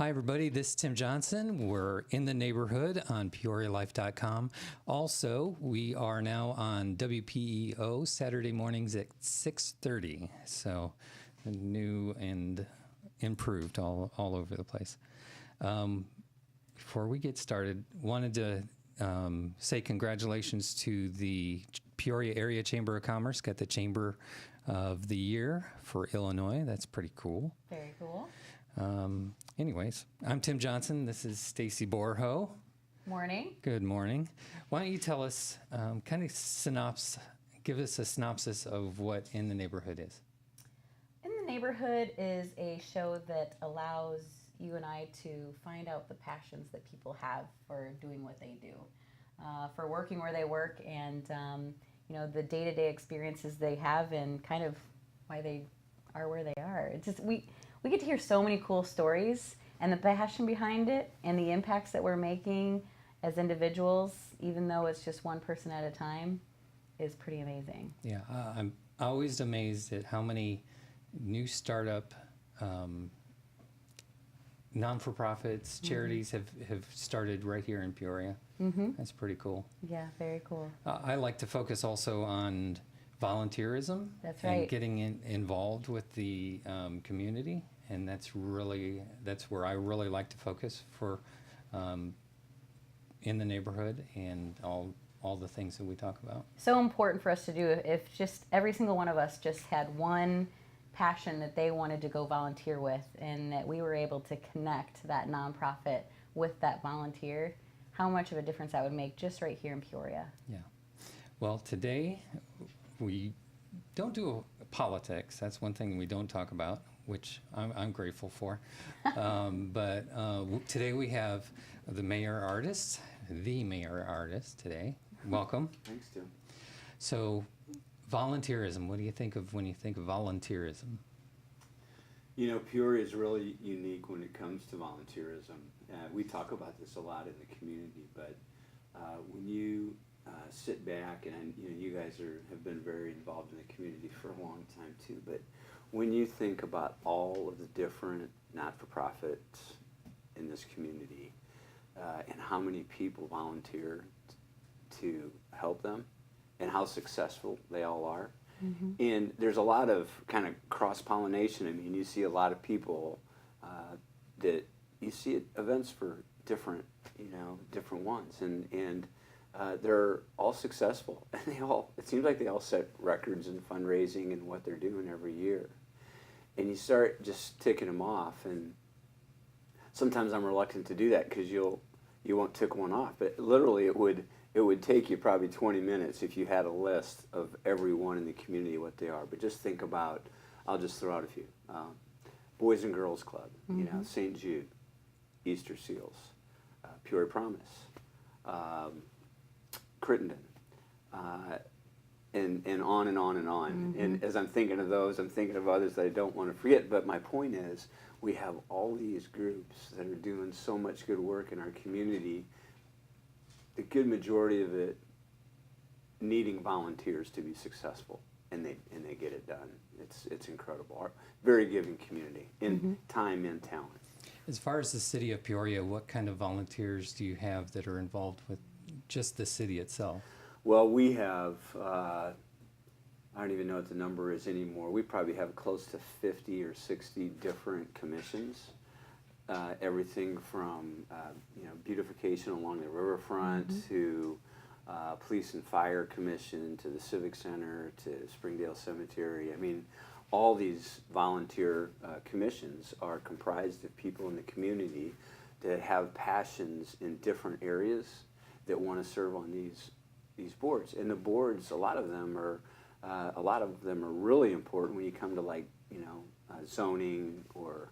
Hi, everybody. This is Tim Johnson. We're in the neighborhood on PeoriaLife.com. Also, we are now on WPEO Saturday mornings at 6:30. So new and improved all over the place. Before we get started, wanted to say congratulations to the Peoria Area Chamber of Commerce. Got the Chamber of the Year for Illinois. That's pretty cool. Very cool. Anyways, I'm Tim Johnson. This is Stacy Borho. Morning. Good morning. Why don't you tell us, give us a synopsis of what In the Neighborhood is. In the Neighborhood is a show that allows you and I to find out the passions that people have for doing what they do, for working where they work, and the day-to-day experiences they have, and kind of why they are where they are. It's just we get to hear so many cool stories, and the passion behind it, and the impacts that we're making as individuals, even though it's just one person at a time, is pretty amazing. Yeah, I'm always amazed at how many new startup non-for-profits, charities have started right here in Peoria. Mm-hmm. That's pretty cool. Yeah, very cool. I like to focus also on volunteerism. That's right. And getting involved with the community, and that's where I really like to focus for In the Neighborhood and all the things that we talk about. So important for us to do. If just every single one of us just had one passion that they wanted to go volunteer with, and that we were able to connect that nonprofit with that volunteer, how much of a difference that would make just right here in Peoria. Yeah. Well, today we don't do politics. That's one thing we don't talk about, which I'm grateful for. But today we have the Mayor Ardis today. Welcome. Thanks, Tim. So, volunteerism. What do you think of when you think of volunteerism? You know, Peoria is really unique when it comes to volunteerism. We talk about this a lot in the community, but when you sit back, and you guys have been very involved in the community for a long time too, but when you think about all of the different not-for-profits in this community and how many people volunteer to help them and how successful they all are, and there's a lot of kind of cross-pollination. I mean, you see a lot of people that you see at events for different ones, and they're all successful, and it seems like they all set records in fundraising and what they're doing every year. And you start just ticking them off, and sometimes I'm reluctant to do that because you won't tick one off, but literally it would take you probably 20 minutes if you had a list of everyone in the community, what they are. But just think about, I'll just throw out a few. Boys and Girls Club, St. Jude, Easter Seals, Peoria Promise, Crittenden, and on and on and on. And as I'm thinking of those, I'm thinking of others that I don't want to forget. But my point is, we have all these groups that are doing so much good work in our community, the good majority of it needing volunteers to be successful, and they get it done. It's incredible. Our very giving community in time and talent. As far as the city of Peoria, what kind of volunteers do you have that are involved with just the city itself? Well, we have, I don't even know what the number is anymore. We probably have close to 50 or 60 different commissions. Everything from beautification along the riverfront to police and fire commission to the civic center to Springdale Cemetery. I mean, all these volunteer commissions are comprised of people in the community that have passions in different areas that want to serve on these boards. And the boards, a lot of them are really important when you come to zoning or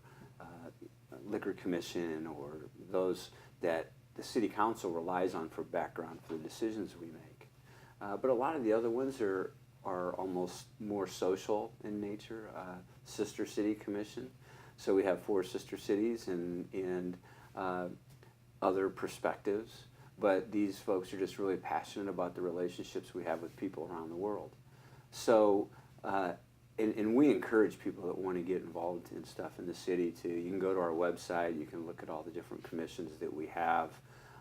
liquor commission, or those that the city council relies on for background for the decisions we make. But a lot of the other ones are almost more social in nature. Sister City Commission. So we have 4 sister cities and other perspectives. But these folks are just really passionate about the relationships we have with people around the world. So and we encourage people that want to get involved in stuff in the city too. You can go to our website, you can look at all the different commissions that we have,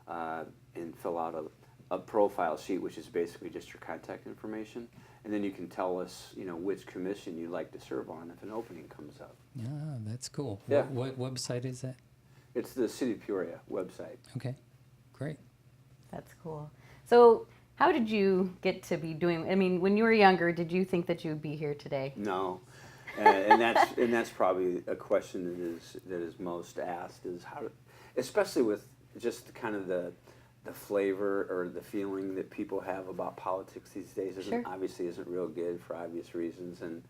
and fill out a profile sheet, which is basically just your contact information. And then you can tell us, which commission you'd like to serve on if an opening comes up. Yeah, that's cool. Yeah. What website is that? It's the City of Peoria website. Okay, great. That's cool. So how did you get to be doing, I mean, when you were younger, did you think that you would be here today? No, and that's probably a question that is most asked, is how, especially with just kind of the flavor or the feeling that people have about politics these days obviously isn't real good for obvious reasons. And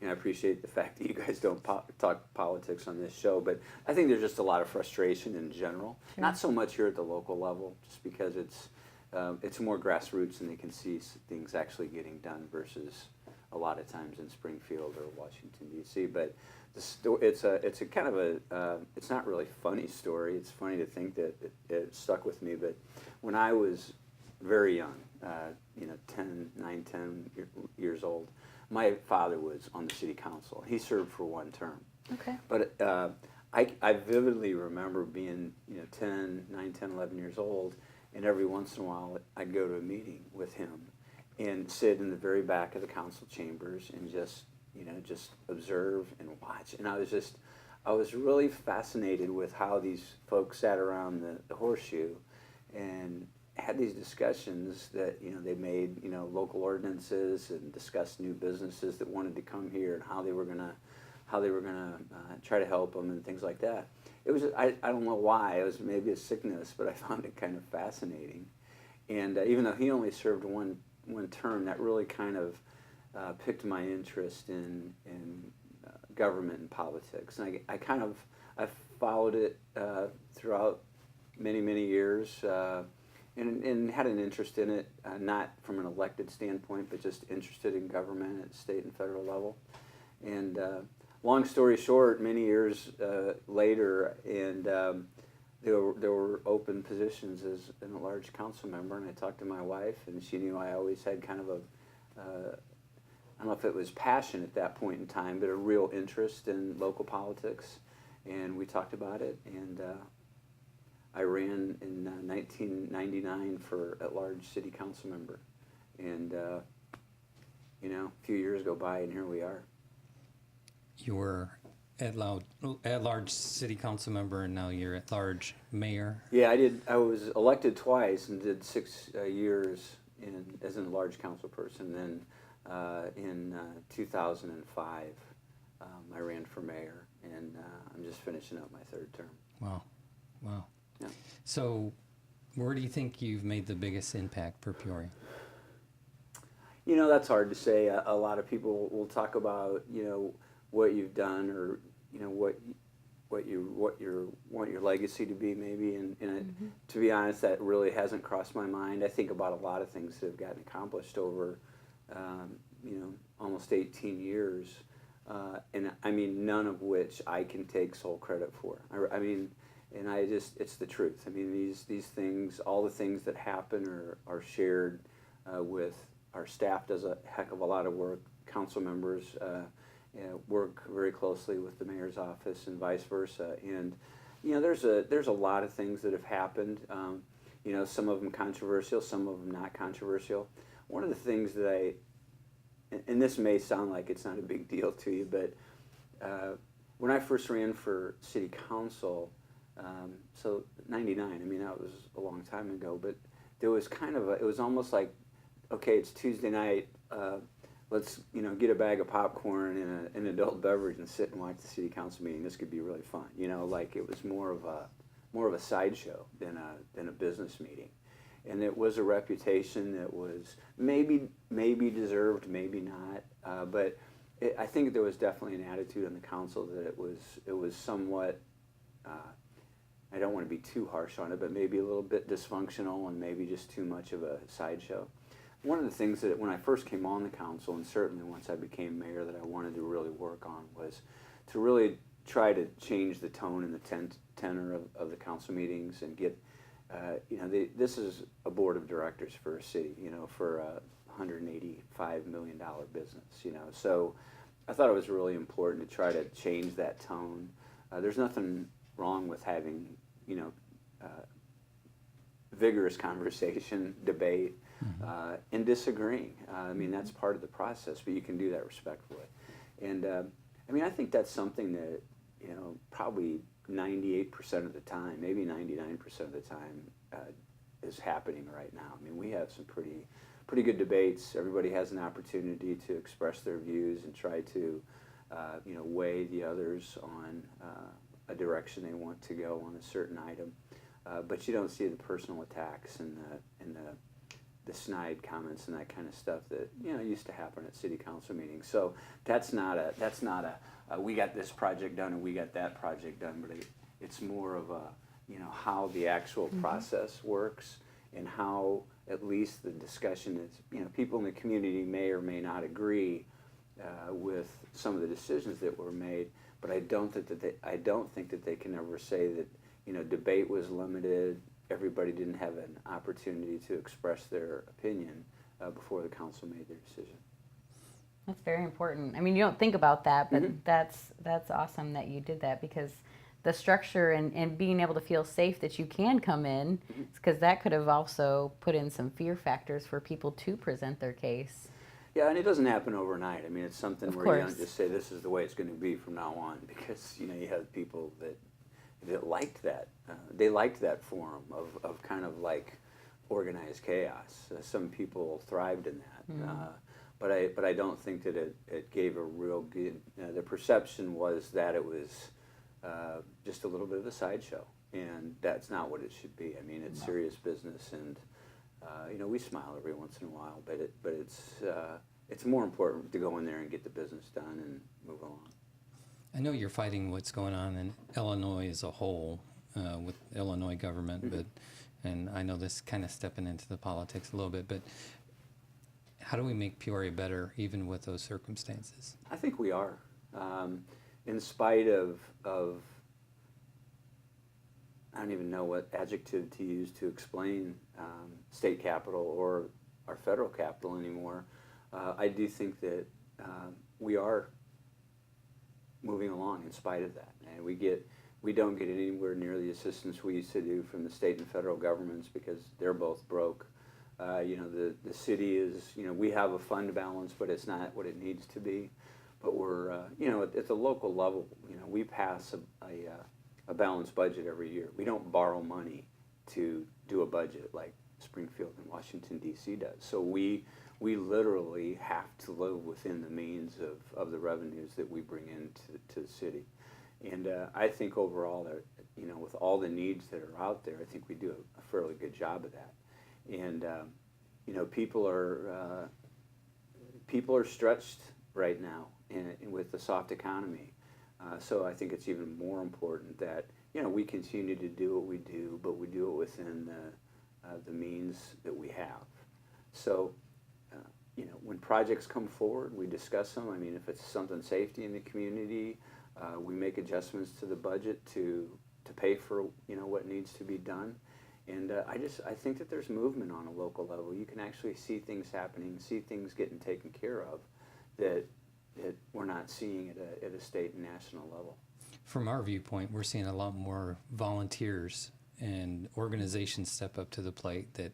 I appreciate the fact that you guys don't talk politics on this show, but I think there's just a lot of frustration in general. Sure. Not so much here at the local level, just because it's more grassroots and they can see things actually getting done versus a lot of times in Springfield or Washington D.C. But it's a kind of it's not really a funny story. It's funny to think that it stuck with me. But when I was very young, 10 years old, my father was on the city council. He served for one term. Okay. But I vividly remember being 10, 11 years old, and every once in a while I'd go to a meeting with him and sit in the very back of the council chambers and just observe and watch. And I was really fascinated with how these folks sat around the horseshoe and had these discussions that they made local ordinances and discussed new businesses that wanted to come here and how they were gonna try to help them and things like that. It was I don't know why, it was maybe a sickness, but I found it kind of fascinating. And even though he only served one term, that really kind of piqued my interest in government and politics. And I followed it throughout many years. And had an interest in it, not from an elected standpoint, but just interested in government at state and federal level. And long story short, many years later, and there were open positions as an at-large council member, and I talked to my wife, and she knew I always had kind of I don't know if it was passion at that point in time, but a real interest in local politics. And we talked about it, and I ran in 1999 for at-large city council member, and a few years go by, and here we are. You were at-large city council member, and now you're at-large mayor. Yeah, I did. I was elected twice and did 6 years as an at-large council person. Then in 2005, I ran for mayor, and I'm just finishing up my 3rd term. Wow. Yeah. So, where do you think you've made the biggest impact for Peoria? That's hard to say. A lot of people will talk about, what you've done, or what you want your legacy to be, maybe. And to be honest, that really hasn't crossed my mind. I think about a lot of things that have gotten accomplished over, almost 18 years, and I mean, none of which I can take sole credit for. I mean. And it's the truth. I mean, these things, all the things that happen are shared with our staff. Does a heck of a lot of work. Council members work very closely with the mayor's office and vice versa. And there's a lot of things that have happened. Some of them controversial, some of them not controversial. One of the things that and this may sound like it's not a big deal to you, but when I first ran for city council. So 99, I mean, that was a long time ago, but there was kind of it was almost like, okay, it's Tuesday night, let's, get a bag of popcorn and an adult beverage and sit and watch the city council meeting. This could be really fun. Like it was more of a sideshow than a business meeting. And it was a reputation that was maybe deserved, maybe not, but I think there was definitely an attitude on the council that it was somewhat, I don't want to be too harsh on it, but maybe a little bit dysfunctional and maybe just too much of a sideshow. One of the things that when I first came on the council, and certainly once I became mayor, that I wanted to really work on was to really try to change the tone and the tenor of the council meetings and get, this is a board of directors for a city, for a $185 million business, so I thought it was really important to try to change that tone. There's nothing wrong with having, vigorous conversation, debate, and disagreeing. I mean, that's part of the process, but you can do that respectfully. And I think that's something that, probably 98% of the time, maybe 99% of the time, is happening right now. I mean, we have some pretty good debates. Everybody has an opportunity to express their views and try to, weigh the others on a direction they want to go on a certain item. But you don't see the personal attacks and the snide comments and that kind of stuff that used to happen at city council meetings. So that's not a we got this project done and we got that project done, but it's more of a how the actual process works and how at least the discussion is people in the community may or may not agree with some of the decisions that were made, but I don't think that they can ever say that debate was limited. Everybody didn't have an opportunity to express their opinion before the council made their decision. That's very important. I mean, you don't think about that, but that's awesome that you did that, because the structure and being able to feel safe that you can come in, because that could have also put in some fear factors for people to present their case. Yeah, and it doesn't happen overnight. I mean, it's something where you course. don't just say this is the way it's going to be from now on, because you have people that liked that. They liked that form of kind of like organized chaos. Some people thrived in that. But I don't think that it gave a real good. The perception was that it was just a little bit of a sideshow, and that's not what it should be. I mean, it's serious business, and we smile every once in a while, but it's more important to go in there and get the business done and move along. I know you're fighting what's going on in Illinois as a whole with Illinois government, and I know this kind of stepping into the politics a little bit, but how do we make Peoria better even with those circumstances? I think we are. In spite of I don't even know what adjective to use to explain state capital or our federal capital anymore, I do think that we are moving along in spite of that. And we don't get anywhere near the assistance we used to do from the state and federal governments because they're both broke. The city is, we have a fund balance, but it's not what it needs to be. But we're, at the local level, we pass a balanced budget every year. We don't borrow money to do a budget like Springfield and Washington, D.C. does. So we literally have to live within the means of the revenues that we bring into the city. And I think overall that, with all the needs that are out there, I think we do a fairly good job of that. And, people are stretched right now with the soft economy. So I think it's even more important that, we continue to do what we do, but we do it within the means that we have. So, when projects come forward, we discuss them. I mean, if it's something safety in the community, we make adjustments to the budget to pay for, what needs to be done. And I think that there's movement on a local level. You can actually see things happening, see things getting taken care of that we're not seeing at a state and national level. From our viewpoint, we're seeing a lot more volunteers and organizations step up to the plate that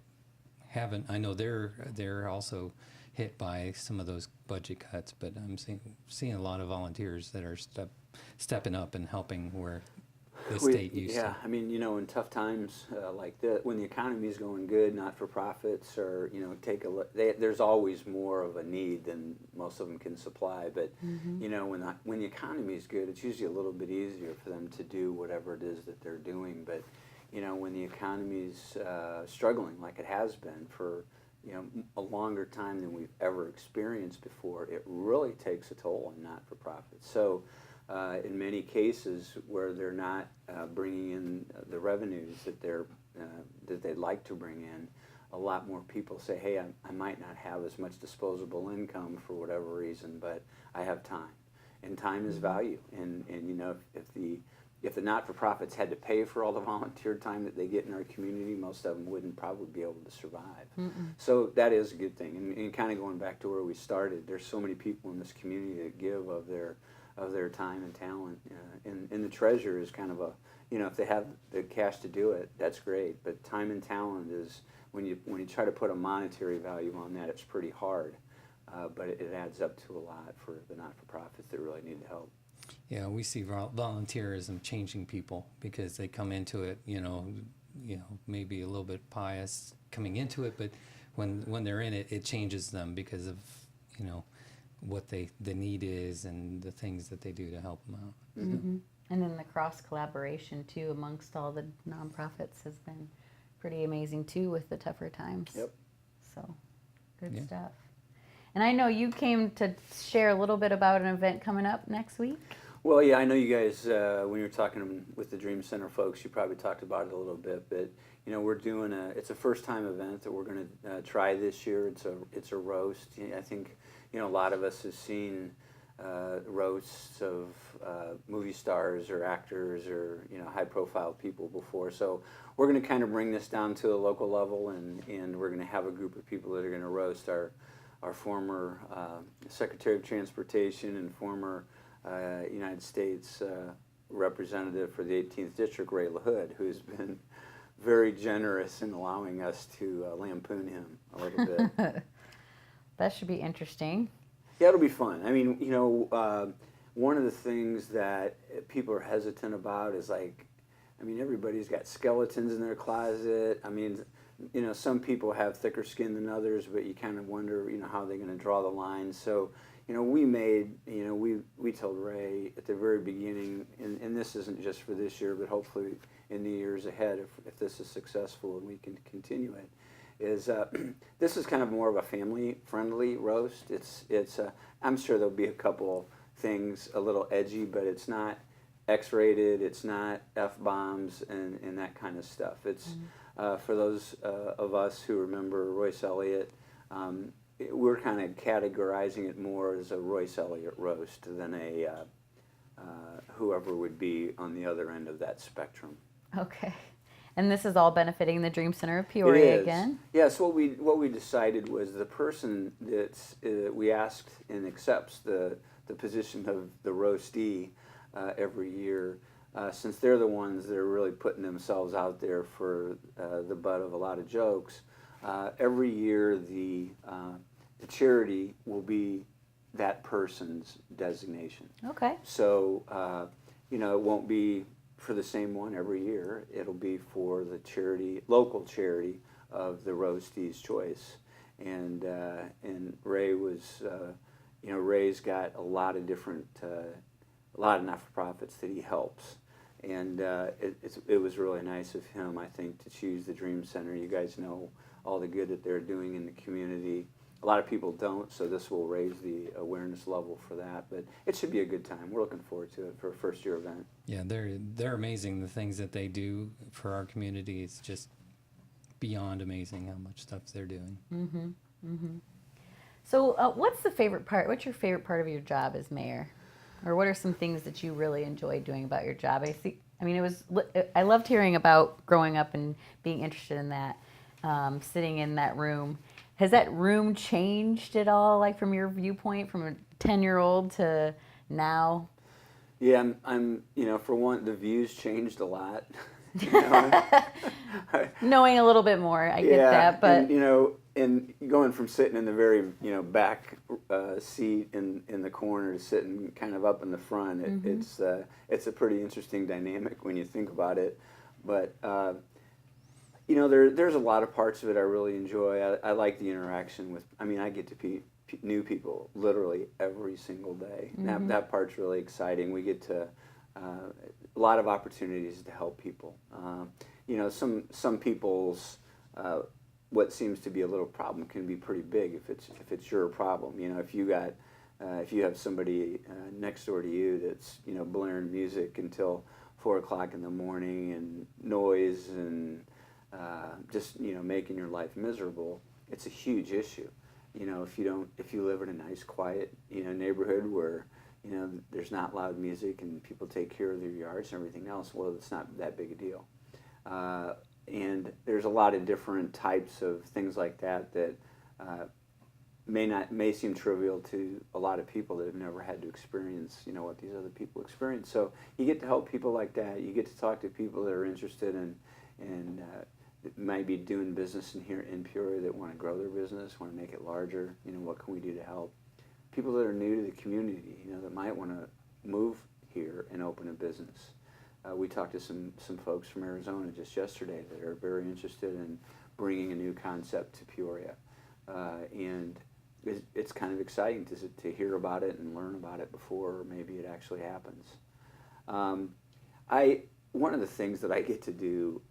haven't. I know they're also hit by some of those budget cuts, but I'm seeing a lot of volunteers that are stepping up and helping where the state used to. Yeah, I mean, in tough times like that, when the economy is going good, not-for-profits or, there's always more of a need than most of them can supply. But, when the economy is good, it's usually a little bit easier for them to do whatever it is that they're doing. But, when the economy's struggling like it has been for, a longer time than we've ever experienced before, it really takes a toll on not-for-profits. So, in many cases where they're not bringing in the revenues that they'd like to bring in, a lot more people say, hey, I might not have as much disposable income for whatever reason, but I have time. And time is value. And if if the not-for-profits had to pay for all the volunteer time that they get in our community, most of them wouldn't probably be able to survive. So that is a good thing. And kind of going back to where we started, there's so many people in this community that give of their time and talent. And the treasure is kind of a, if they have the cash to do it, that's great. But time and talent is, when you try to put a monetary value on that, it's pretty hard. But it adds up to a lot for the not-for-profits that really need the help. Yeah, we see volunteerism changing people because they come into it, maybe a little bit pious coming into it, but when they're in it, it changes them because of, what the need is and the things that they do to help them out. Mm-hmm. And then the cross collaboration too amongst all the nonprofits has been pretty amazing too with the tougher times. Yep. So good stuff. And I know you came to share a little bit about an event coming up next week. Well, yeah, I know you guys, when you were talking with the Dream Center folks, you probably talked about it a little bit, but, we're doing it's a first-time event that we're going to try this year. It's a roast. I think, a lot of us have seen roasts of movie stars or actors or, high-profile people before. So we're going to kind of bring this down to a local level, and we're going to have a group of people that are going to roast our former Secretary of Transportation and former United States representative for the 18th District, Ray LaHood, who's been very generous in allowing us to lampoon him a little bit. That should be interesting. Yeah, it'll be fun. I mean, one of the things that people are hesitant about is everybody's got skeletons in their closet. I mean, some people have thicker skin than others, but you kind of wonder, how they're going to draw the line. So, we told Ray at the very beginning, and this isn't just for this year, but hopefully in the years ahead, if this is successful and we can continue it, is this is kind of more of a family-friendly roast. I'm sure there'll be a couple things a little edgy, but it's not X-rated, it's not F-bombs and that kind of stuff. It's for those of us who remember Royce Elliott, we're kind of categorizing it more as a Royce Elliott roast than a whoever would be on the other end of that spectrum. Okay. And this is all benefiting the Dream Center of Peoria again? Yes, what we decided was the person that's we asked and accepts the position of the roastee every year, since they're the ones that are really putting themselves out there for the butt of a lot of jokes. Every year the charity will be that person's designation. Okay. So, it won't be for the same one every year. It'll be for the local charity of the roastee's choice. And Ray was, Ray's got a lot of different, a lot of not-for-profits that he helps. And it was really nice of him, I think, to choose the Dream Center. You guys know all the good that they're doing in the community. A lot of people don't, so this will raise the awareness level for that. But it should be a good time. We're looking forward to it for a first-year event. Yeah, they're amazing. The things that they do for our community, it's just beyond amazing how much stuff they're doing. Mm-hmm. Mm-hmm. So what's the favorite part? What's your favorite part of your job as mayor? Or what are some things that you really enjoy doing about your job? I loved hearing about growing up and being interested in that, sitting in that room. Has that room changed at all, like from your viewpoint, from a 10-year-old to now? Yeah, I'm for one, the views changed a lot. Knowing a little bit more, I get that, but and going from sitting in the very back seat in the corner to sitting kind of up in the front, it's a pretty interesting dynamic when you think about it. But there's a lot of parts of it I really enjoy. I like the interaction with. I get to meet new people literally every single day. Mm-hmm. That part's really exciting. We get to a lot of opportunities to help people. Some people's what seems to be a little problem can be pretty big if it's your problem. If you have somebody next door to you that's blaring music until 4 o'clock in the morning and noise and just making your life miserable, it's a huge issue. If you live in a nice, quiet neighborhood where there's not loud music and people take care of their yards and everything else. Well, it's not that big a deal. And there's a lot of different types of things like that that may seem trivial to a lot of people that have never had to experience, what these other people experience. So you get to help people like that. You get to talk to people that are interested in that might be doing business here in Peoria, that want to grow their business, want to make it larger. What can we do to help? People that are new to the community, that might want to move here and open a business. We talked to some folks from Arizona just yesterday that are very interested in bringing a new concept to Peoria. And it's kind of exciting to hear about it and learn about it before maybe it actually happens. One of the things that I get to do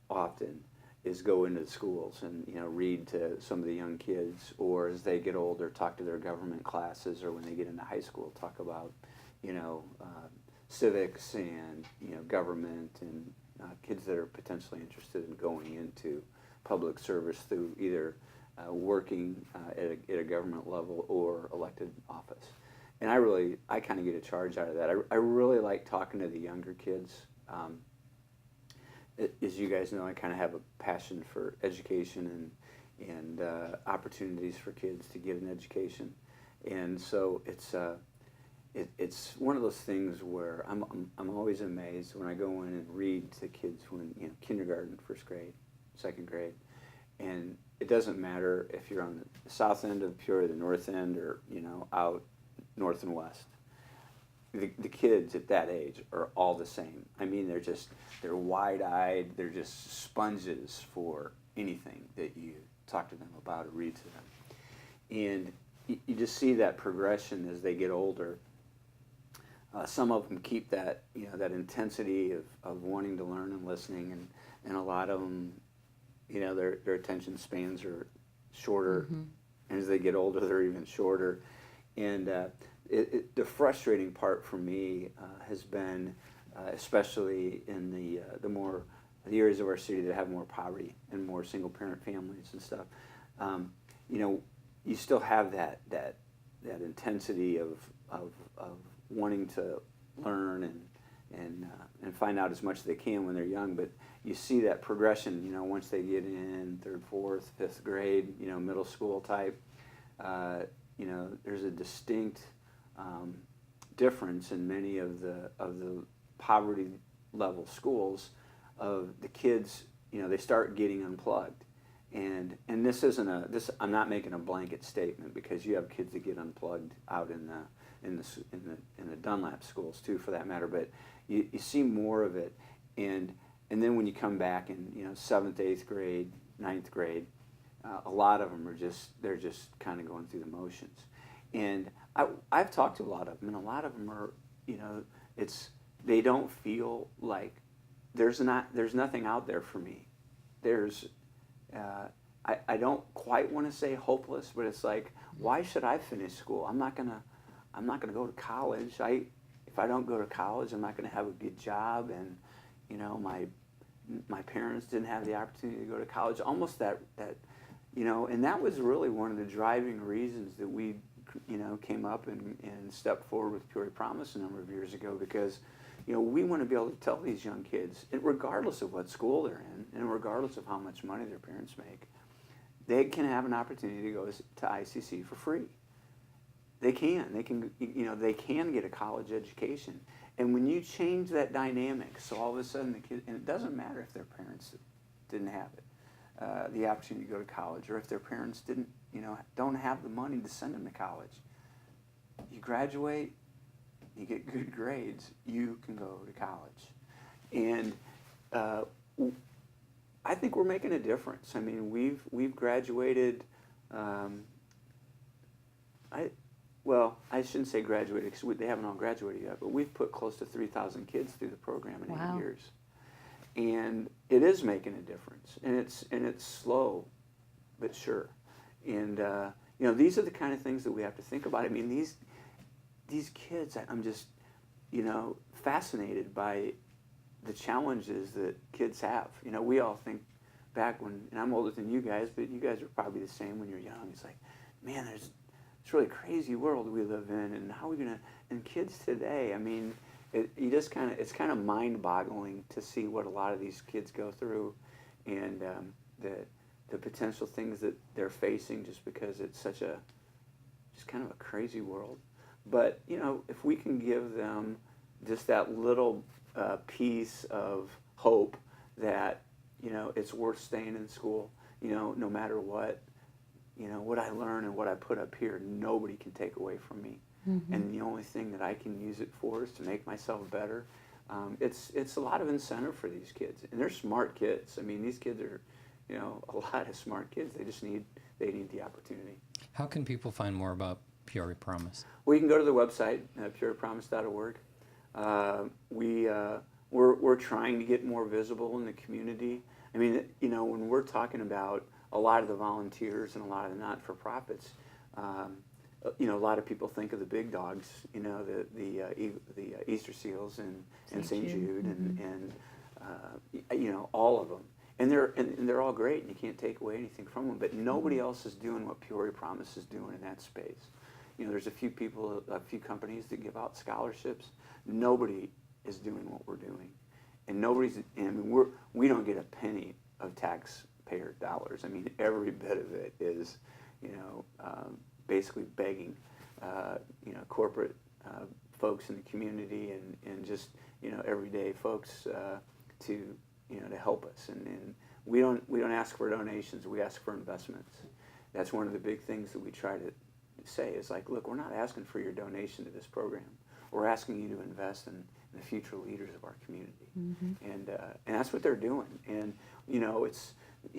often is go into the schools and read to some of the young kids, or as they get older, talk to their government classes, or when they get into high school, talk about civics and government, and kids that are potentially interested in going into public service through either working at a government level or elected office. And I kind of get a charge out of that. I really like talking to the younger kids. As you guys know, I kind of have a passion for education and opportunities for kids to get an education. And so it's one of those things where I'm always amazed when I go in and read to kids when kindergarten, first grade, second grade, and it doesn't matter if you're on the south end of Peoria, the north end, or out north and west. The kids at that age are all the same. I mean, they're wide-eyed. They're just sponges for anything that you talk to them about or read to them. And you just see that progression as they get older. Some of them keep that that intensity of wanting to learn and listening, and a lot of them, their attention spans are shorter, Mm-hmm. and as they get older, they're even shorter. And the frustrating part for me has been, especially in the areas of our city that have more poverty and more single-parent families and stuff. You still have that intensity of wanting to learn and find out as much as they can when they're young, but you see that progression, once they get in third, fourth, fifth grade, middle school type, there's a distinct difference in many of the poverty level schools of the kids. They start getting unplugged, and this isn't I'm not making a blanket statement, because you have kids that get unplugged out in the Dunlap schools too, for that matter. But you see more of it, and then when you come back in 7th, 8th grade, 9th grade, a lot of them they're just kind of going through the motions. And I've talked to a lot of them, and a lot of them are they don't feel like there's nothing out there for me. I don't quite want to say hopeless, but it's like, why should I finish school? I'm not gonna go to college. If I don't go to college, I'm not gonna have a good job, and my parents didn't have the opportunity to go to college. Almost that and that was really one of the driving reasons that we came up and stepped forward with Peoria Promise a number of years ago, because we want to be able to tell these young kids, regardless of what school they're in and regardless of how much money their parents make, they can have an opportunity to go to ICC for free. They can get a college education. And when you change that dynamic, so all of a sudden the kid, and it doesn't matter if their parents didn't have it, the opportunity to go to college, or if their parents don't have the money to send them to college. You graduate, you get good grades, you can go to college. And I think we're making a difference. I mean, we've graduated. I shouldn't say graduated, because they haven't all graduated yet, but we've put close to 3,000 kids through the program in 8 years. And it is making a difference, and it's slow, but sure. And these are the kind of things that we have to think about. I mean, these kids, I'm just fascinated by the challenges that kids have. We all think back when, and I'm older than you guys, but you guys are probably the same when you're young. It's like, man, it's a really crazy world we live in, and how are we going to And kids today, I mean, it's kind of mind-boggling to see what a lot of these kids go through, and the potential things that they're facing just because it's just kind of a crazy world. But if we can give them just that little piece of hope that it's worth staying in school, no matter what I learn and what I put up here, nobody can take away from me. Mm-hmm. And the only thing that I can use it for is to make myself better. It's a lot of incentive for these kids, and they're smart kids. I mean, these kids are, a lot of smart kids. They need the opportunity. How can people find more about Peoria Promise? Well, you can go to the website, peoriapromise.org. We're trying to get more visible in the community. I mean, when we're talking about a lot of the volunteers and a lot of the not-for-profits, a lot of people think of the big dogs, the Easter Seals and St. Jude and all of them. And they're all great, and you can't take away anything from them. But nobody else is doing what Peoria Promise is doing in that space. There's a few companies that give out scholarships. Nobody is doing what we're doing, and we don't get a penny of taxpayer dollars. I mean, every bit of it is, basically begging, corporate folks in the community and just everyday folks to help us. And we don't ask for donations. We ask for investments. That's one of the big things that we try to say is like, look, we're not asking for your donation to this program. We're asking you to invest in the future leaders of our community. Mm-hmm. And that's what they're doing. And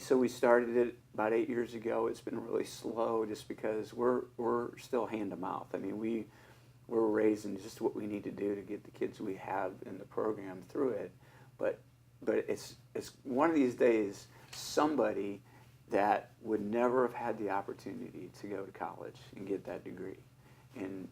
so we started it about 8 years ago. It's been really slow just because we're still hand to mouth. I mean, we're raising just what we need to do to get the kids we have in the program through it. But it's one of these days, somebody that would never have had the opportunity to go to college and get that degree and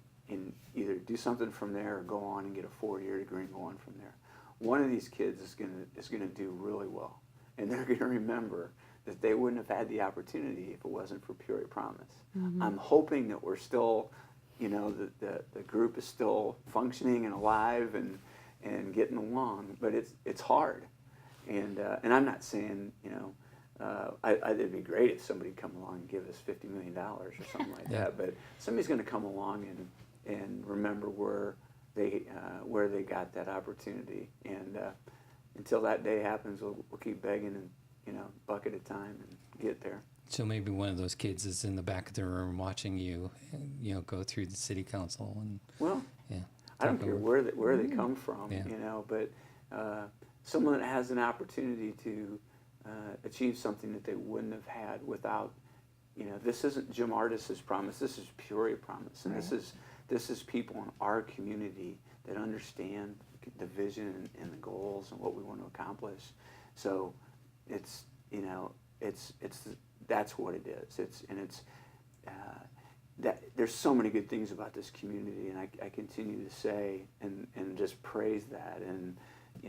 either do something from there or go on and get a 4-year degree and go on from there. One of these kids is gonna do really well, and they're gonna remember that they wouldn't have had the opportunity if it wasn't for Peoria Promise. Mm-hmm. I'm hoping that we're still, the group is still functioning and alive and getting along, but it's hard, and I'm not saying it'd be great if somebody would come along and give us $50 million or something like that, but somebody's going to come along and remember where they got that opportunity, and until that day happens, we'll keep begging and bucket at a time and get there. So maybe one of those kids is in the back of the room watching you, go through the city council and I don't care where they come from, but someone that has an opportunity to achieve something that they wouldn't have had without, this isn't Jim Ardis's promise. This is Peoria Promise, and right. This is people in our community that understand the vision and the goals and what we want to accomplish. So that's what it is. That there's so many good things about this community, and I continue to say and just praise that, and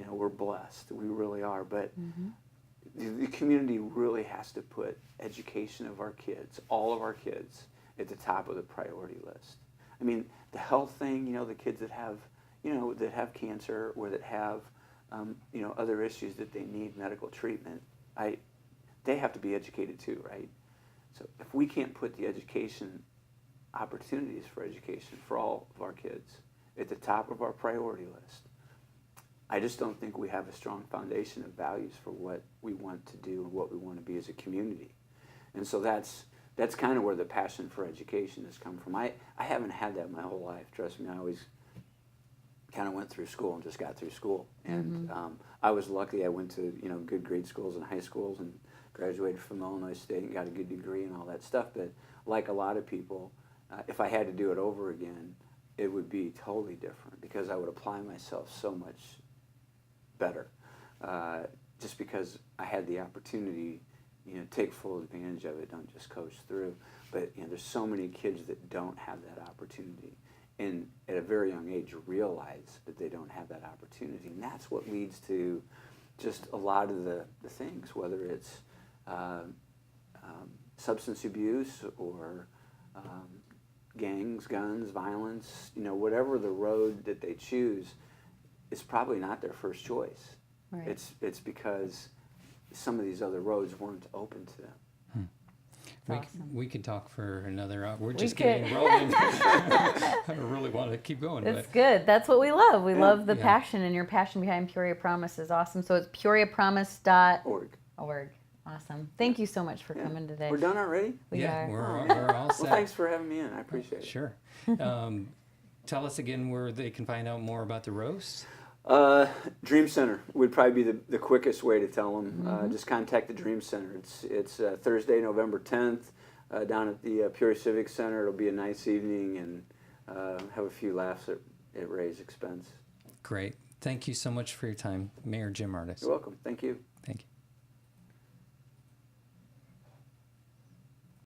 we're blessed. We really are, but. Mm-hmm. The community really has to put education of our kids, all of our kids, at the top of the priority list. I mean, the health thing, the kids that have, that have cancer or that have, other issues that they need medical treatment, they have to be educated too, right? So if we can't put the opportunities for education for all of our kids at the top of our priority list, I just don't think we have a strong foundation of values for what we want to do and what we want to be as a community. And so that's kind of where the passion for education has come from. I haven't had that my whole life, trust me. I always kind of went through school and just got through school. And I was lucky. I went to good grade schools and high schools and graduated from Illinois State and got a good degree and all that stuff. But like a lot of people, if I had to do it over again, it would be totally different because I would apply myself so much better, just because I had the opportunity, take full advantage of it, don't just coast through. But there's so many kids that don't have that opportunity, and at a very young age realize that they don't have that opportunity, and that's what leads to just a lot of the things, whether it's substance abuse or gangs, guns, violence, whatever the road that they choose, it's probably not their first choice. Right. It's because some of these other roads weren't open to them. Awesome. We could talk for another hour. We're We just could. getting rolling. I really want to keep going. It's good. That's what we love. We Yeah. love the Yeah. passion, and your passion behind Peoria Promise is awesome. So it's peoriapromise.org. Org. Awesome. Thank you so much for coming today. We're done already? We yeah, are. we're all set. Well, thanks for having me in. I appreciate it. Sure. Tell us again where they can find out more about the roast. Dream Center would probably be the quickest way to tell them. Just contact the Dream Center. It's Thursday, November 10th, down at the Peoria Civic Center. It'll be a nice evening and have a few laughs at Ray's expense. Great. Thank you so much for your time, Mayor Jim Ardis. You're welcome. Thank you. Thank you.